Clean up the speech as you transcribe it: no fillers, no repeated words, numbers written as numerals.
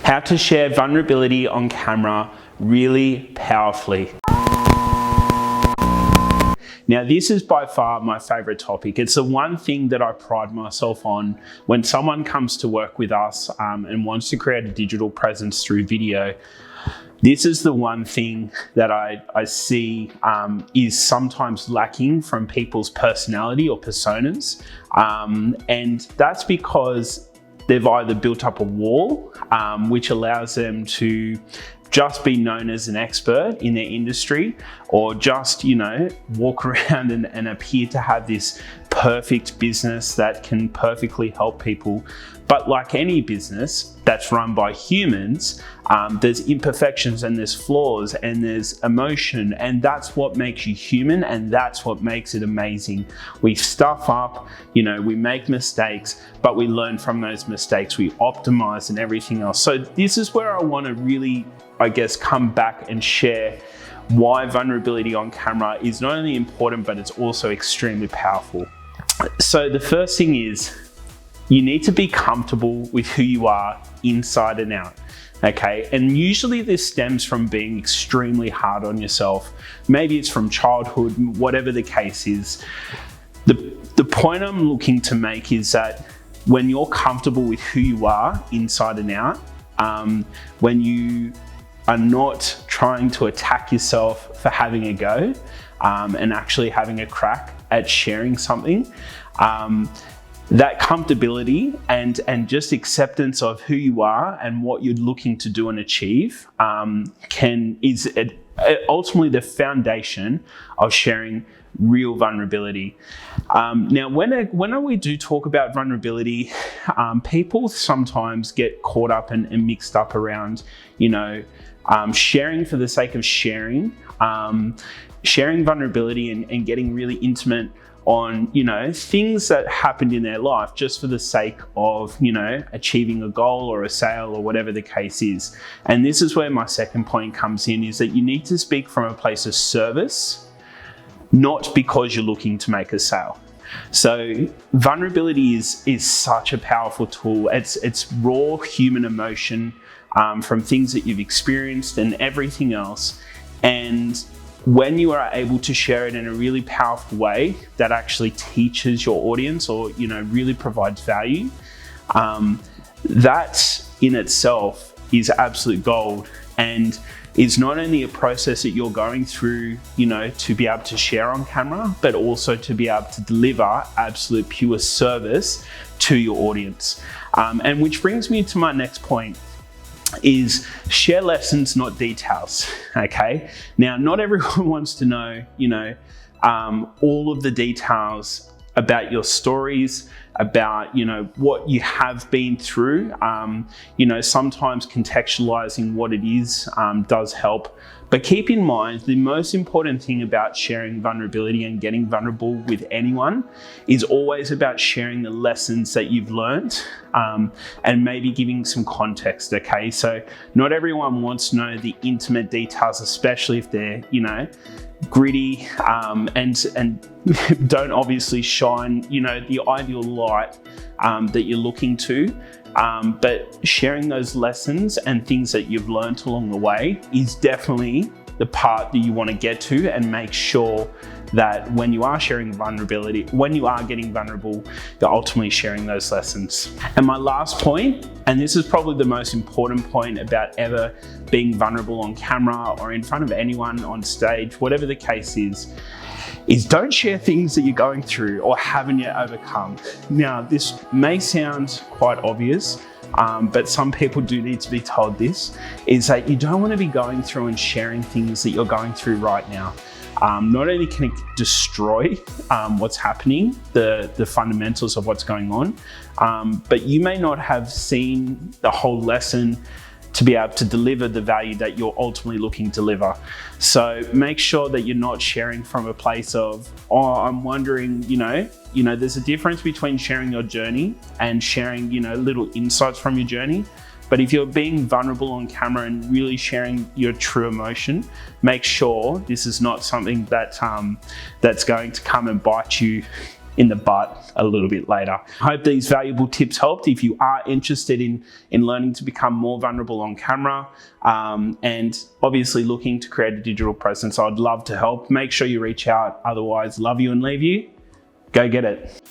How to share vulnerability on camera really powerfully. Now, this is by far my favorite topic. It's the one thing that I pride myself on when someone comes to work with us and wants to create a digital presence through video. This is the one thing that I see is sometimes lacking from people's personality or personas. And that's because they've either built up a wall, which allows them to just be known as an expert in their industry, or just, walk around and appear to have this perfect business that can perfectly help people. But like any business that's run by humans, there's imperfections and there's flaws and there's emotion, and that's what makes you human, and that's what makes it amazing. We stuff up, we make mistakes, but we learn from those mistakes, we optimize and everything else. So this is where I want to really, come back and share why vulnerability on camera is not only important, but it's also extremely powerful. So the first thing is, you need to be comfortable with who you are inside and out, okay? And usually this stems from being extremely hard on yourself. Maybe it's from childhood, whatever the case is. The point I'm looking to make is that when you're comfortable with who you are inside and out, when you are not trying to attack yourself for having a go and actually having a crack at sharing something, that comfortability and just acceptance of who you are and what you're looking to do and achieve is ultimately the foundation of sharing real vulnerability. Now, when we do talk about vulnerability, people sometimes get caught up and mixed up around, sharing for the sake of sharing, sharing vulnerability and getting really intimate on, things that happened in their life just for the sake of, achieving a goal or a sale or whatever the case is. And this is where my second point comes in, is that you need to speak from a place of service, not because you're looking to make a sale. So vulnerability is such a powerful tool. It's raw human emotion from things that you've experienced and everything else. And when you are able to share it in a really powerful way that actually teaches your audience or, really provides value, that in itself is absolute gold, and is not only a process that you're going through, to be able to share on camera, but also to be able to deliver absolute pure service to your audience. And which brings me to my next point, is share lessons, not details, okay? Now, not everyone wants to know, all of the details about your stories, about, what you have been through. Sometimes contextualizing what it is does help. But keep in mind, the most important thing about sharing vulnerability and getting vulnerable with anyone is always about sharing the lessons that you've learned and maybe giving some context, okay? So not everyone wants to know the intimate details, especially if they're, gritty and don't obviously shine, the ideal light that you're looking to. But sharing those lessons and things that you've learned along the way is definitely the part that you want to get to, and make sure that when you are sharing vulnerability, when you are getting vulnerable, you're ultimately sharing those lessons. And my last point, and this is probably the most important point about ever being vulnerable on camera or in front of anyone on stage, whatever the case is don't share things that you're going through or haven't yet overcome. Now, this may sound quite obvious, but some people do need to be told this, is that you don't want to be going through and sharing things that you're going through right now. Not only can it destroy what's happening, the fundamentals of what's going on, but you may not have seen the whole lesson to be able to deliver the value that you're ultimately looking to deliver. So make sure that you're not sharing from a place of, I'm wondering, there's a difference between sharing your journey and sharing, little insights from your journey. But if you're being vulnerable on camera and really sharing your true emotion, make sure this is not something that that's going to come and bite you in the butt a little bit later. I hope these valuable tips helped. If you are interested in learning to become more vulnerable on camera and obviously looking to create a digital presence, I'd love to help. Make sure you reach out. Otherwise, love you and leave you. Go get it.